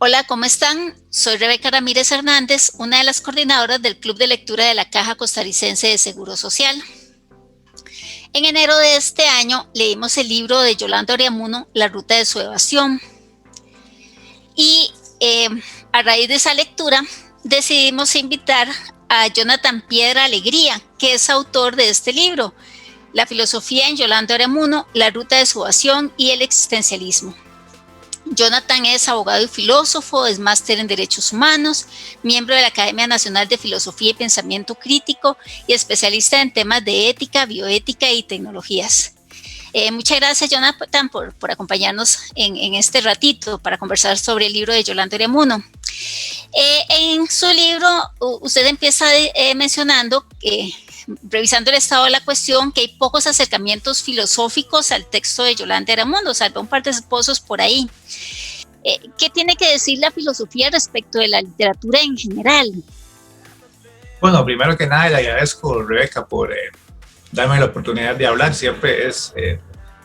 Hola, ¿cómo están? Soy Rebeca Ramírez Hernández, una de las coordinadoras del Club de Lectura de la Caja Costarricense de Seguro Social. En enero de este año leímos el libro de Yolanda Oriamuno, La Ruta de su Evasión. Y a raíz de esa lectura decidimos invitar a Jonathan Piedra Alegría, que es autor de este libro, La filosofía en Yolanda Oriamuno, La Ruta de su Evasión y el existencialismo. Jonathan es abogado y filósofo, es máster en Derechos Humanos, miembro de la Academia Nacional de Filosofía y Pensamiento Crítico y especialista en temas de ética, bioética y tecnologías. Muchas gracias, Jonathan, por acompañarnos en este ratito para conversar sobre el libro de Yolanda Oriamuno. En su libro, usted empieza mencionando revisando el estado de la cuestión, que hay pocos acercamientos filosóficos al texto de Yolanda Oriamuno, salvo un par de esposos por ahí. ¿Qué tiene que decir la filosofía respecto de la literatura en general? Bueno, primero que nada le agradezco, Rebeca, por darme la oportunidad de hablar. Siempre es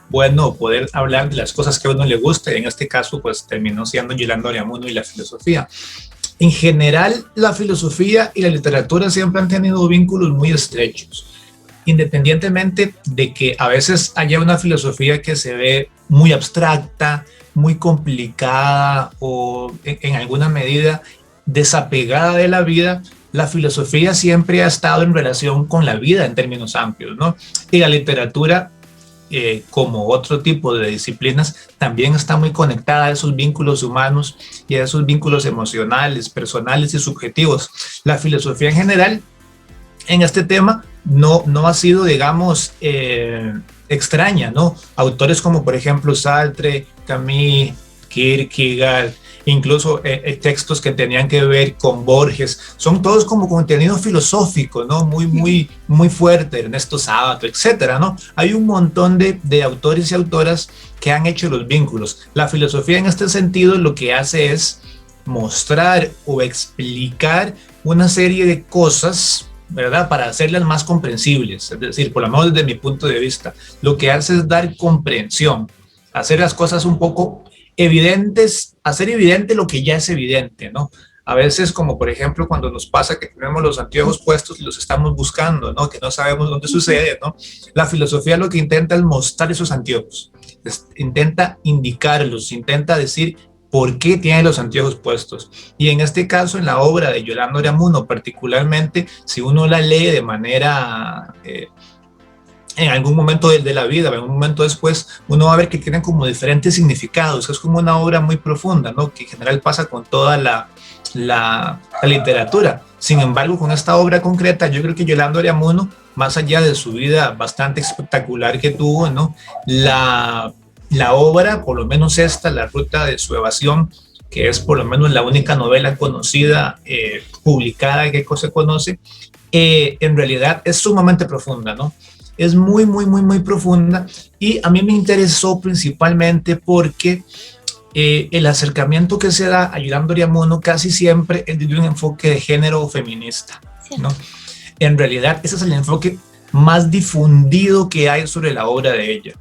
bueno poder hablar de las cosas que a uno le gusta, y en este caso pues terminó siendo Yolanda Oriamuno y la filosofía. En general, la filosofía y la literatura siempre han tenido vínculos muy estrechos, independientemente de que a veces haya una filosofía que se ve muy abstracta, muy complicada o en alguna medida desapegada de la vida. La filosofía siempre ha estado en relación con la vida en términos amplios, ¿no? Y la literatura, como otro tipo de disciplinas, también está muy conectada a esos vínculos humanos y a esos vínculos emocionales, personales y subjetivos. La filosofía en general en este tema no ha sido, digamos, extraña, ¿no? Autores como por ejemplo Sartre, Camus, Kierkegaard, incluso textos que tenían que ver con Borges, son todos como contenido filosófico, ¿no? Muy fuerte, Ernesto Sábato, etcétera, ¿no? Hay un montón de autores y autoras que han hecho los vínculos. La filosofía en este sentido lo que hace es mostrar o explicar una serie de cosas, ¿verdad? Para hacerlas más comprensibles, es decir, por lo menos desde mi punto de vista, lo que hace es dar comprensión, hacer las cosas un poco evidentes, hacer evidente lo que ya es evidente, ¿no? A veces, como por ejemplo, cuando nos pasa que tenemos los anteojos puestos y los estamos buscando, ¿no? Que no sabemos dónde sucede, ¿no? La filosofía lo que intenta es mostrar esos anteojos, intenta indicarlos, intenta decir por qué tiene los anteojos puestos. Y en este caso, en la obra de Yolanda Oriamuno, particularmente, si uno la lee de manera en algún momento de la vida, en algún momento después, uno va a ver que tienen como diferentes significados. Es como una obra muy profunda, ¿no? Que en general pasa con toda la literatura. Sin embargo, con esta obra concreta, yo creo que Yolanda Oriamuno, más allá de su vida bastante espectacular que tuvo, ¿no? La obra, por lo menos esta, La Ruta de su Evasión, que es por lo menos la única novela conocida, publicada que se conoce, en realidad es sumamente profunda, ¿no? Es muy profunda, y a mí me interesó principalmente porque el acercamiento que se da a Yolanda Oriamuno casi siempre es de un enfoque de género feminista, ¿no? En realidad ese es el enfoque más difundido que hay sobre la obra de ella.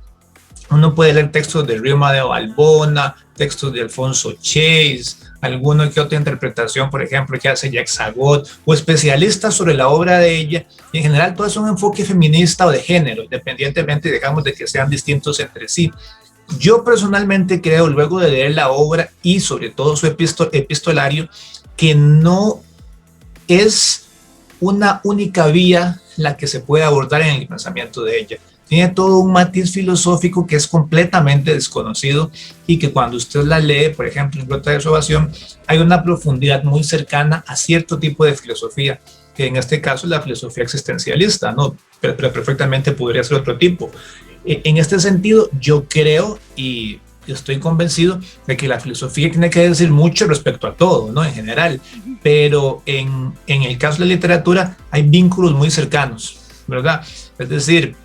Uno puede leer textos de Río de Balbona, textos de Alfonso Chase, alguna que otra interpretación, por ejemplo, que hace Jacques Sagot, o especialistas sobre la obra de ella, y en general todo es un enfoque feminista o de género, independientemente, digamos, de que sean distintos entre sí. Yo personalmente creo, luego de leer la obra y sobre todo su epistolario, que no es una única vía la que se puede abordar en el pensamiento de ella. Tiene todo un matiz filosófico que es completamente desconocido, y que cuando usted la lee, por ejemplo, en Ruta de su Evasión, hay una profundidad muy cercana a cierto tipo de filosofía, que en este caso es la filosofía existencialista, ¿no? Pero perfectamente podría ser otro tipo. En este sentido, yo creo y estoy convencido de que la filosofía tiene que decir mucho respecto a todo, ¿no? En general, pero en el caso de la literatura hay vínculos muy cercanos, ¿verdad? Es decir,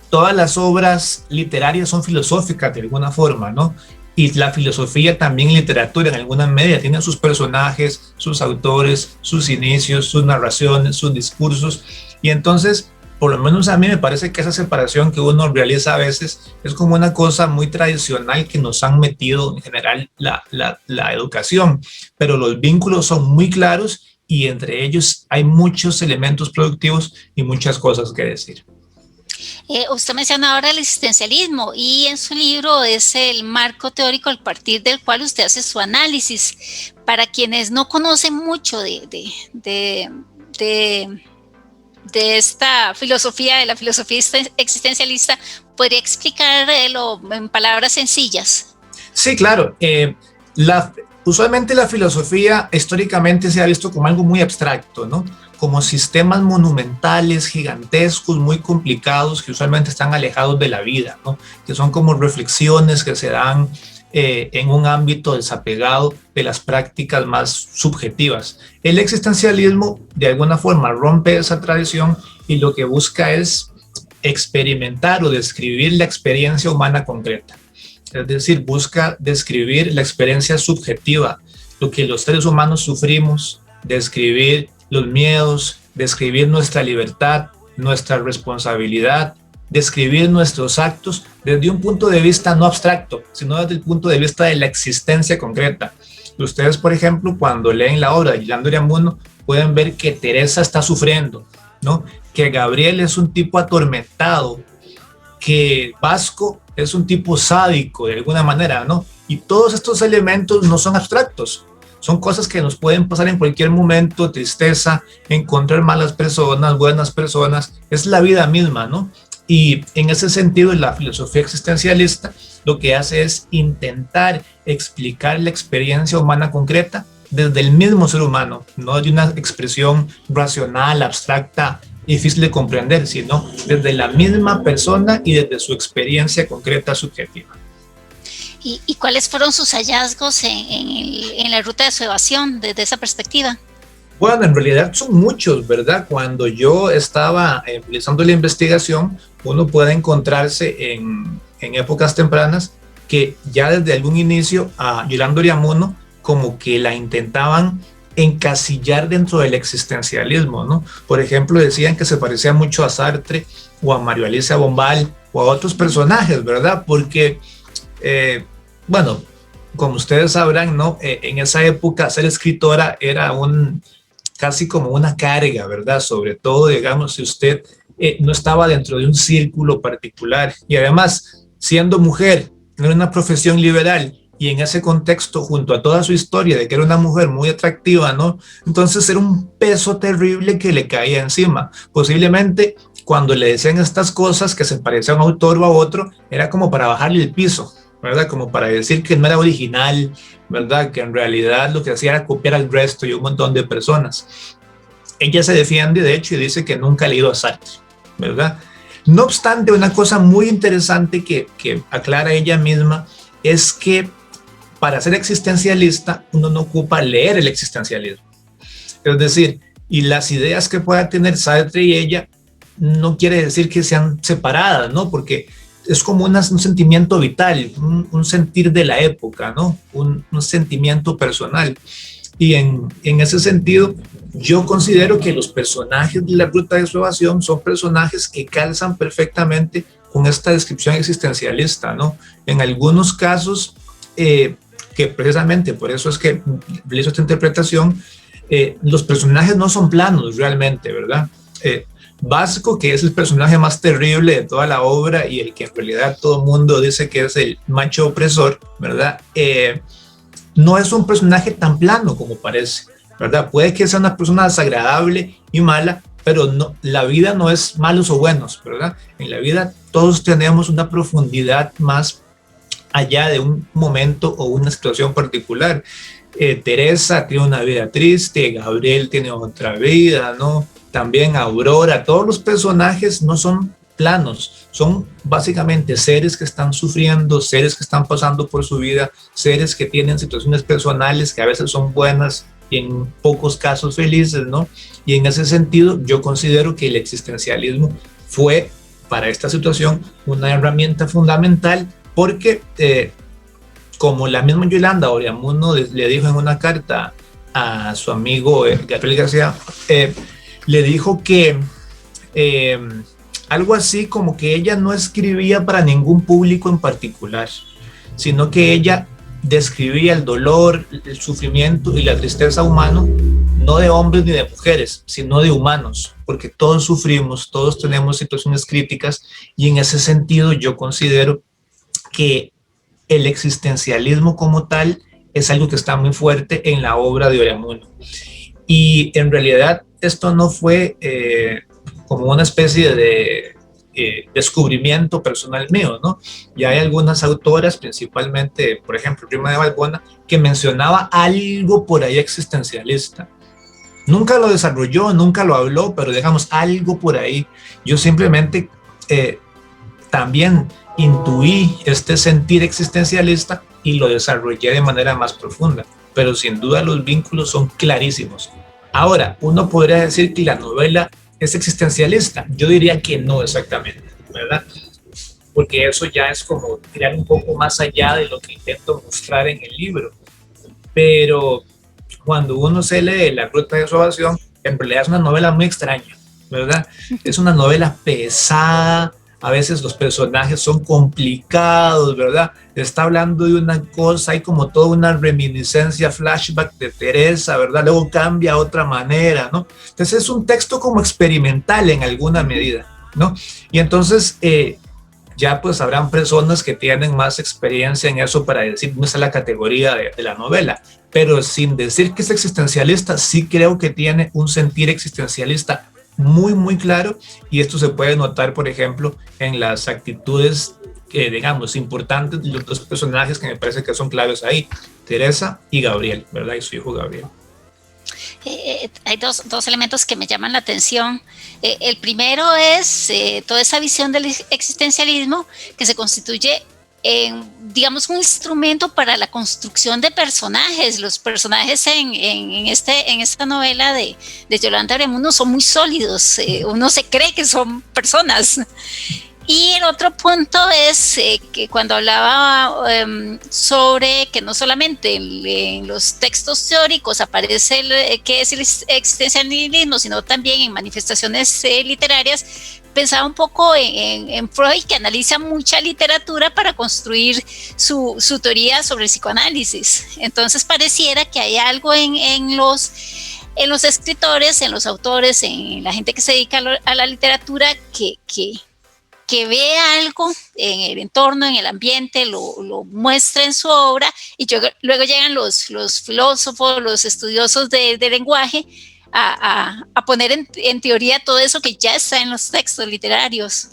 todas las obras literarias son filosóficas de alguna forma, ¿no? Y la filosofía también, literatura en alguna medida, tiene sus personajes, sus autores, sus inicios, sus narraciones, sus discursos. Y entonces por lo menos a mí me parece que esa separación que uno realiza a veces es como una cosa muy tradicional que nos han metido en general la educación, pero los vínculos son muy claros y entre ellos hay muchos elementos productivos y muchas cosas que decir. Usted menciona ahora el existencialismo y en su libro es el marco teórico a partir del cual usted hace su análisis. Para quienes no conocen mucho de esta filosofía, de la filosofía existencialista, ¿podría explicarlo en palabras sencillas? Sí, claro. Usualmente la filosofía históricamente se ha visto como algo muy abstracto, ¿no? Como sistemas monumentales, gigantescos, muy complicados, que usualmente están alejados de la vida, ¿no? Que son como reflexiones que se dan en un ámbito desapegado de las prácticas más subjetivas. El existencialismo de alguna forma rompe esa tradición y lo que busca es experimentar o describir la experiencia humana concreta. Es decir, busca describir la experiencia subjetiva, lo que los seres humanos sufrimos, describir los miedos, describir nuestra libertad, nuestra responsabilidad, describir nuestros actos desde un punto de vista no abstracto, sino desde el punto de vista de la existencia concreta. Ustedes, por ejemplo, cuando leen la obra de Yolanda Ureamuno, pueden ver que Teresa está sufriendo, ¿no? Que Gabriel es un tipo atormentado, que Vasco es un tipo sádico de alguna manera, ¿no? Y todos estos elementos no son abstractos, son cosas que nos pueden pasar en cualquier momento, tristeza, encontrar malas personas, buenas personas, es la vida misma, ¿no? Y en ese sentido, la filosofía existencialista lo que hace es intentar explicar la experiencia humana concreta desde el mismo ser humano, no de una expresión racional, abstracta, difícil de comprender, sino desde la misma persona y desde su experiencia concreta subjetiva. ¿Y cuáles fueron sus hallazgos en la ruta de su evasión desde esa perspectiva? Bueno, en realidad son muchos, ¿verdad? Cuando yo estaba realizando la investigación, uno puede encontrarse en épocas tempranas que ya desde algún inicio a Yolanda Ureamuno como que la intentaban encasillar dentro del existencialismo, ¿no? Por ejemplo, decían que se parecía mucho a Sartre o a María Alicia Bombal o a otros personajes, ¿verdad? Porque, bueno, como ustedes sabrán, ¿no? En esa época ser escritora era casi como una carga, ¿verdad? Sobre todo, digamos, si usted no estaba dentro de un círculo particular y además, siendo mujer, en una profesión liberal y en ese contexto, junto a toda su historia de que era una mujer muy atractiva, ¿no? Entonces era un peso terrible que le caía encima. Posiblemente cuando le decían estas cosas que se parecían a un autor o a otro, era como para bajarle el piso, ¿verdad? Como para decir que no era original, ¿verdad? Que en realidad lo que hacía era copiar al resto y un montón de personas. Ella se defiende, de hecho, y dice que nunca ha leído a Sartre, ¿verdad? No obstante, una cosa muy interesante que aclara ella misma es que para ser existencialista uno no ocupa leer el existencialismo. Es decir, y las ideas que pueda tener Sartre y ella no quiere decir que sean separadas, ¿no? Porque es como un sentimiento vital, un sentir de la época, ¿no? Un sentimiento personal. Y en ese sentido, yo considero que los personajes de la ruta de su evasión son personajes que calzan perfectamente con esta descripción existencialista, ¿no? En algunos casos, que precisamente por eso es que realizo esta interpretación, los personajes no son planos realmente, ¿verdad? Vasco, que es el personaje más terrible de toda la obra y el que en realidad todo el mundo dice que es el macho opresor, ¿verdad? No es un personaje tan plano como parece, ¿verdad? Puede que sea una persona desagradable y mala, pero no, la vida no es malos o buenos, ¿verdad? En la vida todos tenemos una profundidad más allá de un momento o una situación particular. Teresa tiene una vida triste, Gabriel tiene otra vida, ¿no? También Aurora, todos los personajes no son planos, son básicamente seres que están sufriendo, seres que están pasando por su vida, seres que tienen situaciones personales que a veces son buenas y en pocos casos felices, ¿no? Y en ese sentido yo considero que el existencialismo fue para esta situación una herramienta fundamental porque como la misma Yolanda Ureamuno le dijo en una carta a su amigo Gabriel García, le dijo que algo así como que ella no escribía para ningún público en particular, sino que ella describía el dolor, el sufrimiento y la tristeza humano, no de hombres ni de mujeres, sino de humanos, porque todos sufrimos, todos tenemos situaciones críticas, y en ese sentido yo considero que el existencialismo como tal es algo que está muy fuerte en la obra de Unamuno. Y en realidad esto no fue como una especie de descubrimiento personal mío, ¿no? Ya hay algunas autoras, principalmente, por ejemplo, Rima de Valbona, que mencionaba algo por ahí existencialista. Nunca lo desarrolló, nunca lo habló, pero digamos algo por ahí. Yo simplemente también intuí este sentir existencialista y lo desarrollé de manera más profunda, pero sin duda los vínculos son clarísimos. Ahora, uno podría decir que la novela es existencialista. Yo diría que no exactamente, ¿verdad? Porque eso ya es como tirar un poco más allá de lo que intento mostrar en el libro. Pero cuando uno se lee La Ruta de Salvación, en realidad es una novela muy extraña, ¿verdad? Es una novela pesada, a veces los personajes son complicados, ¿verdad? Está hablando de una cosa, hay como toda una reminiscencia, flashback de Teresa, ¿verdad? Luego cambia a otra manera, ¿no? Entonces es un texto como experimental en alguna medida, ¿no? Y entonces ya pues habrán personas que tienen más experiencia en eso para decir, no es la categoría de la novela, pero sin decir que es existencialista, sí creo que tiene un sentir existencialista muy, muy claro, y esto se puede notar, por ejemplo, en las actitudes digamos, importantes de los dos personajes que me parece que son claves ahí, Teresa y Gabriel, ¿verdad? Y su hijo Gabriel. Hay dos elementos que me llaman la atención. El primero es toda esa visión del existencialismo que se constituye en, digamos, un instrumento para la construcción de personajes. Los personajes en esta novela de Yolanda Unamuno son muy sólidos, uno se cree que son personas. Y el otro punto es que cuando hablaba sobre que no solamente en los textos teóricos aparece qué es el existencialismo, sino también en manifestaciones literarias, pensaba un poco en Freud, que analiza mucha literatura para construir su teoría sobre el psicoanálisis. Entonces pareciera que hay algo en los escritores, en los autores, en la gente que se dedica a la literatura que ve algo en el entorno, en el ambiente, lo muestra en su obra, y luego llegan los filósofos, los estudiosos de lenguaje a poner en teoría todo eso que ya está en los textos literarios.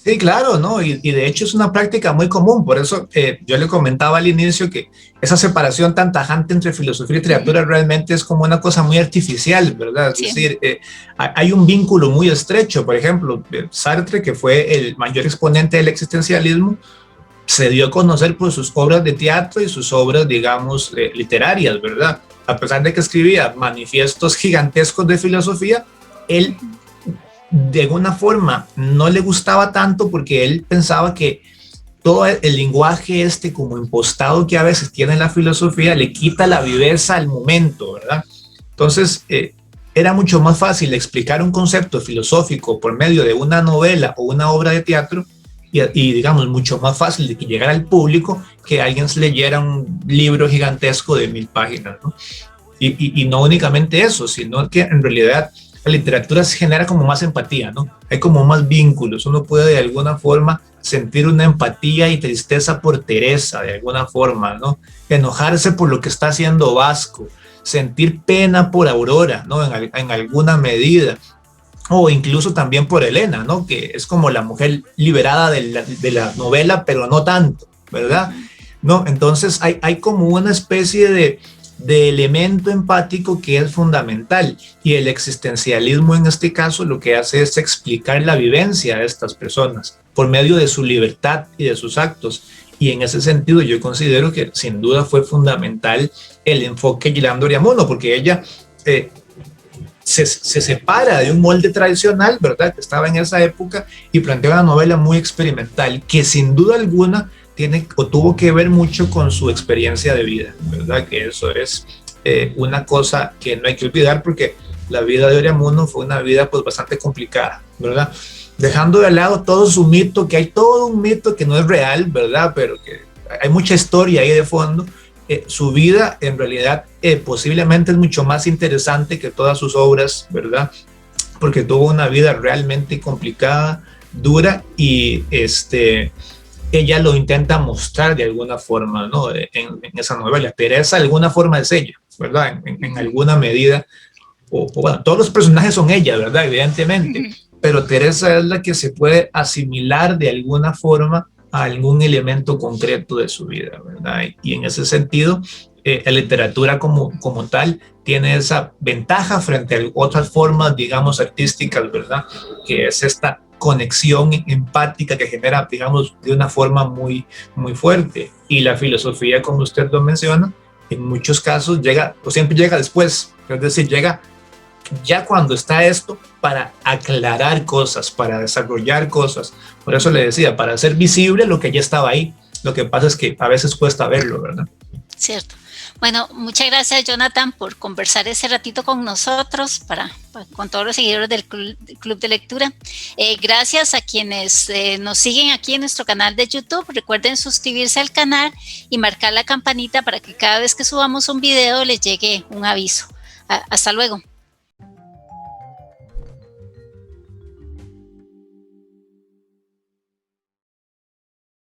Sí, claro, ¿no? Y de hecho es una práctica muy común, por eso yo le comentaba al inicio que esa separación tan tajante entre filosofía y literatura realmente es como una cosa muy artificial, ¿verdad? Es decir, hay un vínculo muy estrecho. Por ejemplo, Sartre, que fue el mayor exponente del existencialismo, se dio a conocer por sus obras de teatro y sus obras, digamos, literarias, ¿verdad? A pesar de que escribía manifiestos gigantescos de filosofía, él de alguna forma no le gustaba tanto porque él pensaba que todo el lenguaje como impostado que a veces tiene la filosofía le quita la viveza al momento, ¿verdad? Entonces era mucho más fácil explicar un concepto filosófico por medio de una novela o una obra de teatro y digamos mucho más fácil de que llegara al público que alguien se leyera un libro gigantesco de 1000 páginas, ¿no? Y no únicamente eso, sino que en realidad la literatura se genera como más empatía, ¿no? Hay como más vínculos, uno puede de alguna forma sentir una empatía y tristeza por Teresa, de alguna forma, ¿no? Enojarse por lo que está haciendo Vasco, sentir pena por Aurora, ¿no? En alguna medida, o incluso también por Elena, ¿no? Que es como la mujer liberada de la novela, pero no tanto, ¿verdad? ¿No? Entonces hay como una especie de elemento empático que es fundamental, y el existencialismo en este caso lo que hace es explicar la vivencia de estas personas por medio de su libertad y de sus actos, y en ese sentido yo considero que sin duda fue fundamental el enfoque de Yolanda Unamuno, porque ella se separa de un molde tradicional, ¿verdad?, que estaba en esa época, y plantea una novela muy experimental que sin duda alguna tiene o tuvo que ver mucho con su experiencia de vida, ¿verdad? Que eso es una cosa que no hay que olvidar, porque la vida de Unamuno fue una vida pues bastante complicada, ¿verdad? Dejando de lado todo su mito, que hay todo un mito que no es real, ¿verdad? Pero que hay mucha historia ahí de fondo. Su vida en realidad posiblemente es mucho más interesante que todas sus obras, ¿verdad? Porque tuvo una vida realmente complicada, dura, y ella lo intenta mostrar de alguna forma, ¿no? En esa novela. Teresa de alguna forma es ella, ¿verdad? En alguna medida, o bueno, todos los personajes son ella, ¿verdad? Evidentemente, pero Teresa es la que se puede asimilar de alguna forma a algún elemento concreto de su vida, ¿verdad? Y en ese sentido, la literatura como tal tiene esa ventaja frente a otras formas, digamos, artísticas, ¿verdad? Que es esta conexión empática que genera, digamos, de una forma muy, muy fuerte. Y la filosofía, como usted lo menciona, en muchos casos llega, o siempre llega después, es decir, llega ya cuando está esto para aclarar cosas, para desarrollar cosas. Por eso le decía, para hacer visible lo que ya estaba ahí. Lo que pasa es que a veces cuesta verlo, ¿verdad? Cierto. Bueno, muchas gracias, Jonathan, por conversar ese ratito con nosotros, con todos los seguidores del Club de Lectura. Gracias a quienes nos siguen aquí en nuestro canal de YouTube. Recuerden suscribirse al canal y marcar la campanita para que cada vez que subamos un video les llegue un aviso. Hasta luego.